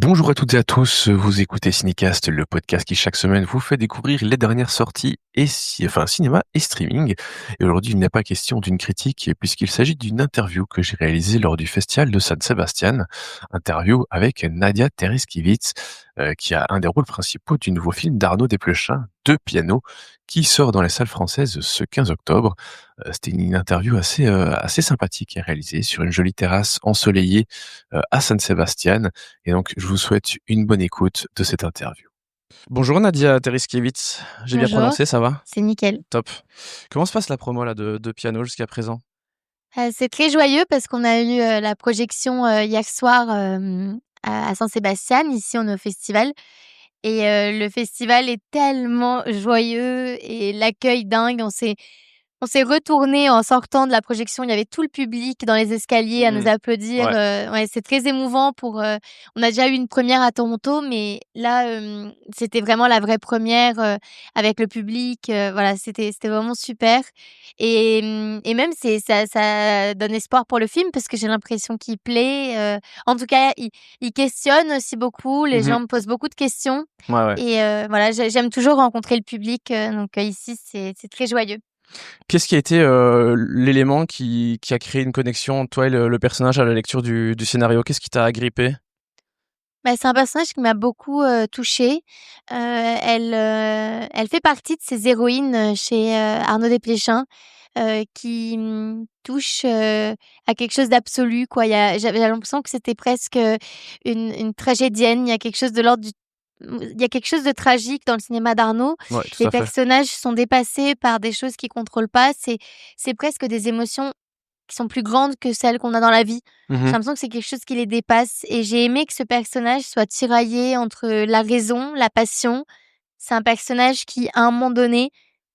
Bonjour à toutes et à tous, vous écoutez Cinécast, le podcast qui chaque semaine vous fait découvrir les dernières sorties cinéma et streaming. Et aujourd'hui, il n'est pas question d'une critique puisqu'il s'agit d'une interview que j'ai réalisée lors du festival de San Sebastian. Interview avec Nadia Tereskivitz, qui a un des rôles principaux du nouveau film d'Arnaud Desplechin, Deux pianos, qui sort dans les salles françaises ce 15 octobre. C'était une interview assez sympathique à réaliser sur une jolie terrasse ensoleillée, à San Sebastian. Et donc, je vous souhaite une bonne écoute de cette interview. Bonjour Nadia Tereskivitz, j'ai bien Bonjour, prononcé, ça va? c'est nickel. Top. Comment se passe la promo là de piano jusqu'à présent? C'est très joyeux parce qu'on a eu, la projection, hier soir, à Saint-Sébastien. Ici, on est au festival et le festival est tellement joyeux et l'accueil dingue. On s'est retournés en sortant de la projection. Il y avait tout le public dans les escaliers à nous applaudir. Ouais. Ouais, c'est très émouvant on a déjà eu une première à Toronto, mais là, c'était vraiment la vraie première, avec le public. Voilà, c'était vraiment super et même ça donne espoir pour le film parce que j'ai l'impression qu'il plaît. En tout cas, il questionne aussi beaucoup. Les gens me posent beaucoup de questions Ouais. et voilà, j'aime toujours rencontrer le public, donc ici, c'est très joyeux. Qu'est-ce qui a été l'élément qui a créé une connexion entre toi et le personnage à la lecture du scénario? Qu'est-ce qui t'a agrippé? Bah, c'est un personnage qui m'a beaucoup, touchée. Elle fait partie de ces héroïnes, chez, Arnaud Desplechin, qui, touchent, à quelque chose d'absolu, quoi. J'avais l'impression que c'était presque, une tragédienne. Il y a quelque chose de tragique dans le cinéma d'Arnaud. Ouais, tout Les à fait. personnages sont dépassés par des choses qu'ils contrôlent pas. C'est presque des émotions qui sont plus grandes que celles qu'on a dans la vie. J'ai l'impression que c'est quelque chose qui les dépasse et j'ai aimé que ce personnage soit tiraillé entre la raison, la passion. C'est un personnage qui, à un moment donné,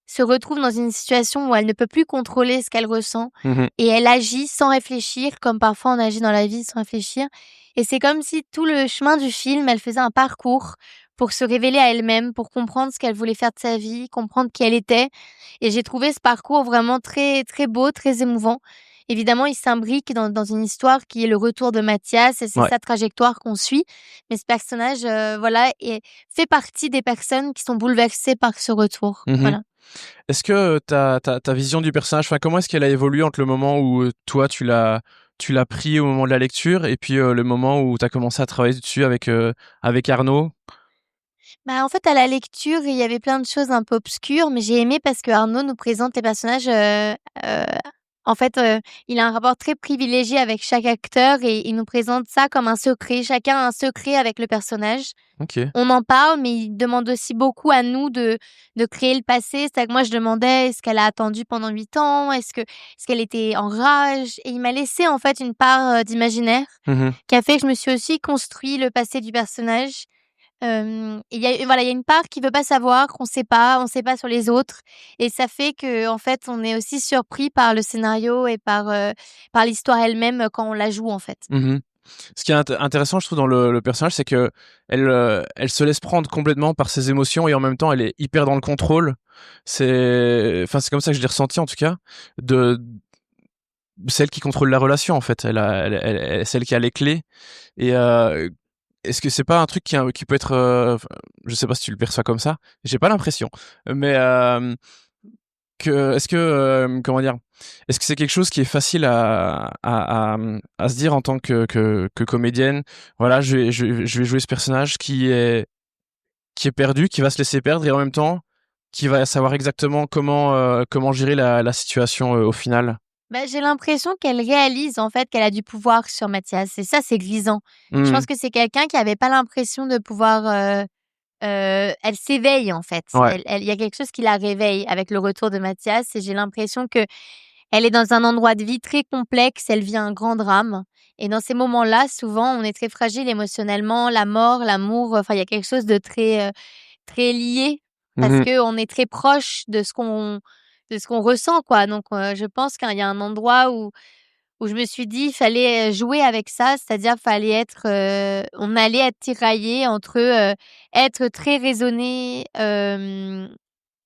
se retrouve dans une situation où elle ne peut plus contrôler ce qu'elle ressent et elle agit sans réfléchir, comme parfois on agit dans la vie sans réfléchir. Et c'est comme si tout le chemin du film, elle faisait un parcours pour se révéler à elle-même, pour comprendre ce qu'elle voulait faire de sa vie, comprendre qui elle était. Et j'ai trouvé ce parcours vraiment très, très beau, très émouvant. Évidemment, il s'imbrique dans une histoire qui est le retour de Mathias et c'est Ouais. sa trajectoire qu'on suit. Mais ce personnage, voilà, fait partie des personnes qui sont bouleversées par ce retour. Voilà. Est-ce que ta vision du personnage, enfin, comment est-ce qu'elle a évolué entre le moment où toi tu l'as pris au moment de la lecture et puis le moment où tu as commencé à travailler dessus avec Arnaud? Bah, en fait, à la lecture, il y avait plein de choses un peu obscures, mais j'ai aimé parce que Arnaud nous présente les personnages, heu, en fait, il a un rapport très privilégié avec chaque acteur et il nous présente ça comme un secret. Chacun a un secret avec le personnage. OK. On en parle, mais il demande aussi beaucoup à nous de créer le passé. C'est-à-dire que moi, je demandais: «Est-ce qu'elle a attendu pendant 8 ans? Est-ce qu'elle était en rage?» Et il m'a laissé, en fait, une part, d'imaginaire qui a fait que je me suis aussi construit le passé du personnage. Et il y a une part qui veut pas savoir, on sait pas sur les autres et ça fait qu'en fait, on est aussi surpris par le scénario et par l'histoire elle-même, quand on la joue, en fait. Mmh. Ce qui est intéressant, je trouve, dans le personnage, c'est qu'elle, elle se laisse prendre complètement par ses émotions et en même temps, elle est hyper dans le contrôle. C'est comme ça que je l'ai ressenti, en tout cas, de celle qui contrôle la relation, en fait. Celle qui a les clés et est-ce que c'est pas un truc qui peut être, enfin, je sais pas si tu le perçois comme ça, j'ai pas l'impression, mais est-ce que, comment dire? Est-ce que c'est quelque chose qui est facile à se dire en tant que comédienne? Voilà, je vais jouer ce personnage qui est perdu, qui va se laisser perdre et en même temps, qui va savoir exactement comment gérer la situation, au final? Bah, j'ai l'impression qu'elle réalise, en fait, qu'elle a du pouvoir sur Mathias et ça, c'est grisant. Je Mmh. pense que c'est quelqu'un qui avait pas l'impression de pouvoir, elle s'éveille, en fait. Ouais. Il y a quelque chose qui la réveille avec le retour de Mathias et j'ai l'impression que elle est dans un endroit de vie très complexe, elle vit un grand drame et dans ces moments-là, souvent, on est très fragile émotionnellement, la mort, l'amour, enfin, il y a quelque chose de très, très lié parce Mmh. qu'on est très proche de ce qu'on ressent, quoi. Donc je pense qu'il y a un endroit où je me suis dit: «Il fallait, jouer avec ça», c'est-à-dire on allait être tiraillés entre, être très raisonnée,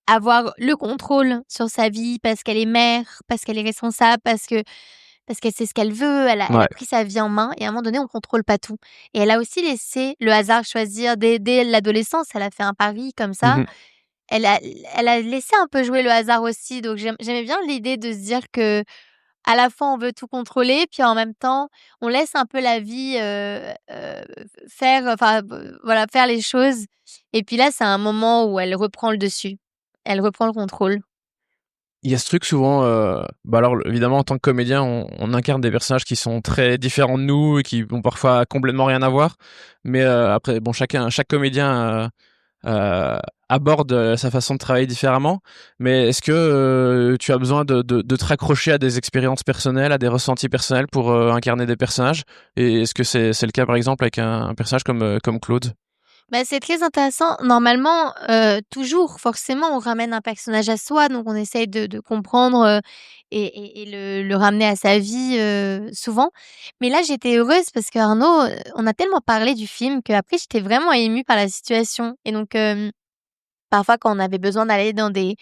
avoir le contrôle sur sa vie parce qu'elle est mère, parce qu'elle est responsable, parce que parce qu'elle sait ce qu'elle veut, elle a pris sa vie en main et à un moment donné, on contrôle pas tout. Et elle a aussi laissé le hasard choisir dès l'adolescence. Elle a fait un pari comme ça. Elle a laissé un peu jouer le hasard aussi. Donc j'aimais bien l'idée de se dire que à la fois on veut tout contrôler, puis en même temps on laisse un peu la vie faire les choses. Et puis là, c'est un moment où elle reprend le dessus. Elle reprend le contrôle. Il y a ce truc souvent, alors évidemment en tant que comédien, on incarne des personnages qui sont très différents de nous et qui ont parfois complètement rien à voir. Mais après, bon, chaque comédien aborde sa façon de travailler différemment. Mais est-ce que tu as besoin de te raccrocher à des expériences personnelles, à des ressentis personnels pour incarner des personnages? Et est-ce que c'est le cas par exemple avec un personnage comme Claude? Bah, c'est très intéressant. Normalement, toujours, forcément, on ramène un personnage à soi, donc on essaye de comprendre, et le ramener à sa vie, souvent. Mais là, j'étais heureuse parce qu'Arnaud, on a tellement parlé du film qu'après j'étais vraiment émue par la situation et donc parfois quand on avait besoin d'aller dans des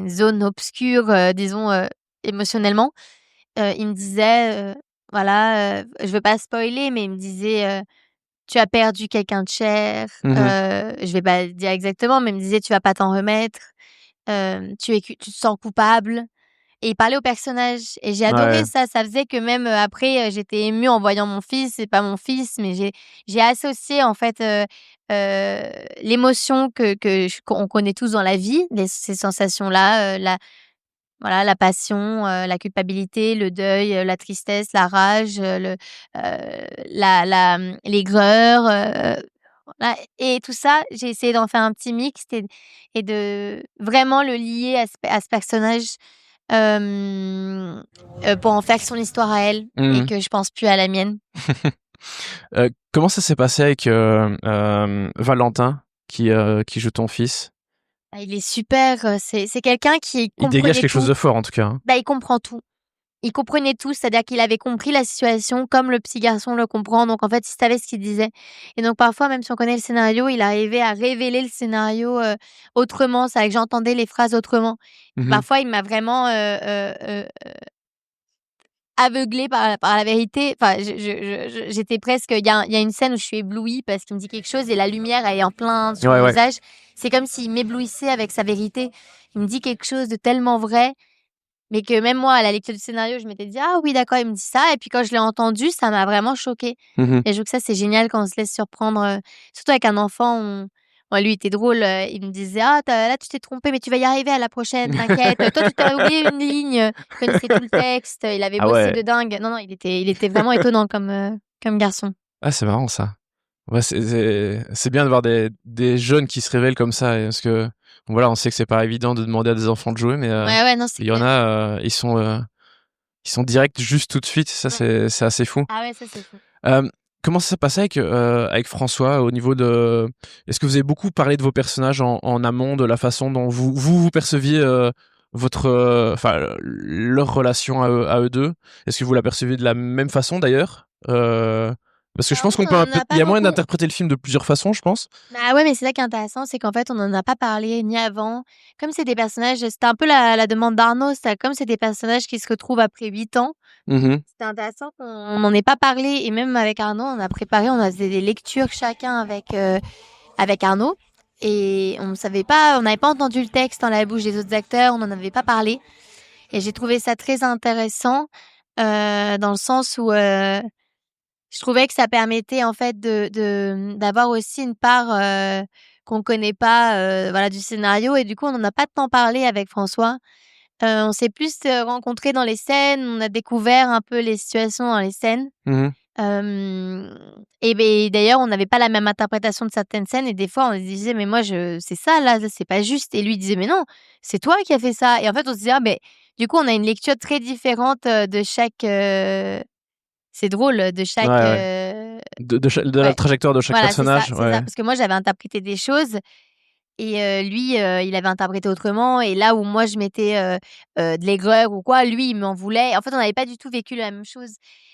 zones obscures, disons, émotionnellement, il me disait, voilà, je veux pas spoiler, mais il me disait, tu as perdu quelqu'un de cher, je vais pas dire exactement, mais il me disait: «Tu vas pas t'en remettre, tu te sens coupable» et il parlait au personnage et j'ai adoré ça. Ça faisait que même, après, j'étais émue en voyant mon fils. C'est pas mon fils, mais j'ai associé en fait, l'émotion qu'on connaît tous dans la vie, ces sensations-là, la passion, la culpabilité, le deuil, la tristesse, la rage, l'aigreur, voilà et tout ça, j'ai essayé d'en faire un petit mix et de vraiment le lier à ce personnage, pour en faire son histoire à elle et que je pense plus à la mienne. Comment ça s'est passé avec Valentin qui joue ton fils? Ah, il est super, c'est quelqu'un qui Il dégage comprenait quelque chose tout. de fort en tout cas, hein. Bah, il comprend tout. Il comprenait tout, c'est-à-dire qu'il avait compris la situation comme le petit garçon le comprend, donc en fait, il savait ce qu'il disait et donc parfois, même si on connaît le scénario, il arrivait à révéler le scénario, autrement. C'est vrai que j'entendais les phrases autrement. Parfois, il m'a vraiment, aveuglée par la vérité. Enfin, j'étais presque il y a une scène où je suis éblouie parce qu'il me dit quelque chose et la lumière, elle est en plein sur mon visage. C'est comme s'il m'éblouissait avec sa vérité. Il me dit quelque chose de tellement vrai, mais que même moi, à la lecture du scénario, je m'étais dit: «Ah oui, d'accord, il me dit ça» et puis quand je l'ai entendu, ça m'a vraiment choquée et je trouve que ça, c'est génial quand on se laisse surprendre, surtout avec un enfant. Bon, lui, il était drôle, il me disait: «Ah là, tu t'es trompé, mais tu vas y arriver à la prochaine, t'inquiète. Toi, tu t'as oublié une ligne». Il connaissait tout le texte, il avait bossé de dingue. Non, il était vraiment étonnant comme garçon. Ah, c'est marrant ça. Ouais, c'est bien de voir des jeunes qui se révèlent comme ça, parce que voilà, on sait que c'est pas évident de demander à des enfants de jouer, mais Ouais, non, c'est il y en clair. a, ils sont directs juste tout de suite. Ça, c'est assez fou. Ah ouais, ça, c'est fou. Comment ça s'est passé avec François au niveau de... Est-ce que vous avez beaucoup parlé de vos personnages en amont, de la façon dont vous perceviez leur relation à eux deux? Est-ce que vous la perceviez de la même façon d'ailleurs? Parce que je Alors pense qu'on nous, peut on en a il y pas a moyen beaucoup. d'interpréter le film de plusieurs façons, je pense. Bah ouais, mais c'est ça qui est intéressant, c'est qu'en fait, on n'en a pas parlé ni avant. Comme c'est des personnages, c'était un peu la demande d'Arnaud, comme c'est des personnages qui se retrouvent après 8 ans, c'était intéressant qu'on n'en ait pas parlé et même avec Arnaud, on a fait des lectures chacun avec Arnaud et on n'avait pas entendu le texte dans la bouche des autres acteurs, on n'en avait pas parlé et j'ai trouvé ça très intéressant, dans le sens où, je trouvais que ça permettait en fait d'avoir aussi une part, qu'on connaît pas, voilà, du scénario et du coup, on n'en a pas tant parlé avec François. On s'est plus, rencontrés dans les scènes, on a découvert un peu les situations dans les scènes. Hem et d'ailleurs, on n'avait pas la même interprétation de certaines scènes et des fois, on se disait: «Mais moi, c'est ça là, c'est pas juste» et lui il disait: «Mais non, c'est toi qui as fait ça» et en fait, on se disait: «Ah beh», du coup, on a une lecture très différente, de chaque, c'est drôle, de Ouais, chaque, ouais. De la ouais, trajectoire de chaque voilà, personnage, c'est ça. ouais. Parce que moi, j'avais interprété des choses et lui, il avait interprété autrement et là où moi je mettais, de l'aigreur ou quoi, lui, il m'en voulait. En fait, on n'avait pas du tout vécu la même chose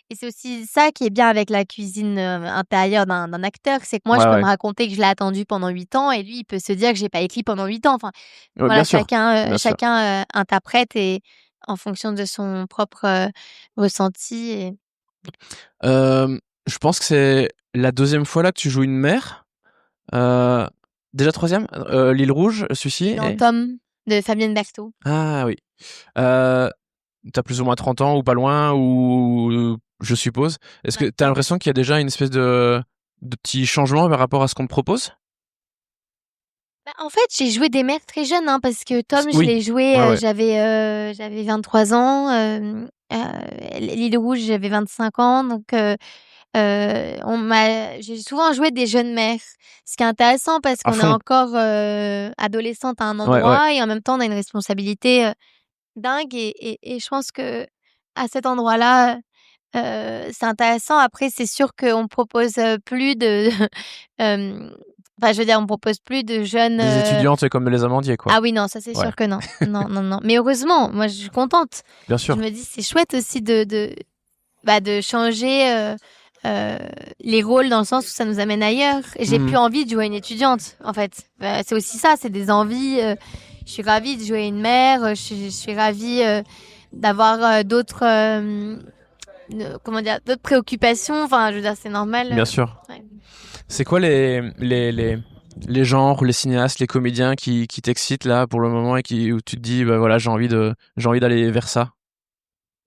et c'est aussi ça qui est bien avec la cuisine, intérieure d'un acteur, c'est que moi, Ouais, je peux me ouais. raconter que je l'ai attendu pendant 8 ans et lui, il peut se dire que j'ai pas écrit pendant 8 ans. Enfin, Ouais, voilà, bien sûr, bien sûr. chacun, interprète et en fonction de son propre ressenti. Et... Je pense que c'est la 2e fois là que tu joues une mère. Déjà 3e, L'île Rouge, celui-ci. Dans Tom de Fabienne Berthaud. Ah oui. T'as plus ou moins 30 ans ou pas loin, ou je suppose. Est-ce que t'as l'impression qu'il y a déjà une espèce de petit changement par rapport à ce qu'on te propose? En fait, j'ai joué des mères très jeunes, hein, parce que Tom, je Oui. l'ai joué, Ouais, ouais. j'avais 23 ans. L'île Rouge, j'avais 25 ans. Donc, j'ai souvent joué des jeunes mères. Ce qui est intéressant parce À qu'on est fond. encore adolescente à un Ouais, endroit et en même temps, on a une responsabilité dingue. Et je pense que à cet endroit-là, c'est intéressant. Après, c'est sûr qu'on propose plus de enfin, je veux dire, on propose plus de jeunes, Des étudiantes comme les amandiers, quoi. Ah oui, non, ça c'est Ouais. sûr que non. Non, non, non. Mais heureusement, moi je suis contente. Bien Je sûr. me dis c'est chouette aussi de changer les rôles dans le sens où ça nous amène ailleurs. Et j'ai plus envie de jouer une étudiante, en fait. C'est aussi ça, c'est des envies. Je suis ravie de jouer une mère. Je suis ravie d'avoir d'autres comment dire, d'autres préoccupations. Enfin, je veux dire, c'est normal. Bien sûr. Ouais. C'est quoi les genres, les cinéastes, les comédiens qui t'excitent là pour le moment et où tu te dis bah voilà, j'ai envie d'aller vers ça?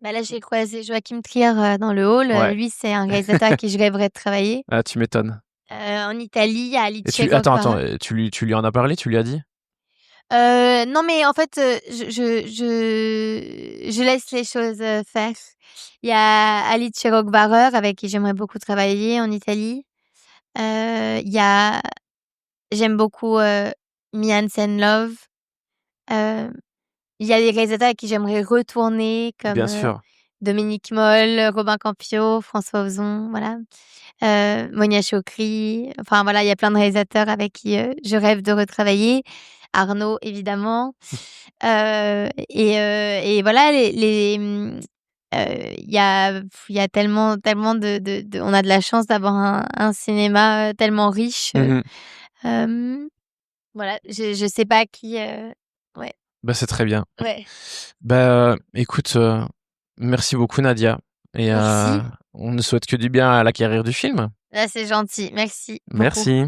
Bah là, j'ai croisé Joachim Trier dans le hall. Ouais. Lui, c'est un réalisateur avec qui je rêverais de travailler. Ah, tu m'étonnes. En Italie, à Lecce. Attends, tu lui en as parlé, tu lui as dit? Non, mais en fait, je laisse les choses faire. Il y a Alice Rockbarer avec qui j'aimerais beaucoup travailler en Italie. Il y a J'aime beaucoup Me Hansen Love. Il y a des réalisateurs avec qui j'aimerais retourner comme Bien sûr. Dominique Moll, Robin Campio, François Ozon, voilà. Monia Chokri. Enfin voilà, il y a plein de réalisateurs avec qui je rêve de retravailler. Arnaud, évidemment. Et voilà, il y a tellement on a de la chance d'avoir un cinéma tellement riche. Voilà, je sais pas qui. Ouais. Bah c'est très bien. Ouais. Bah écoute, merci beaucoup Nadia. Et Merci. on ne souhaite que du bien à la carrière du film. Là, c'est gentil. Merci beaucoup. Merci.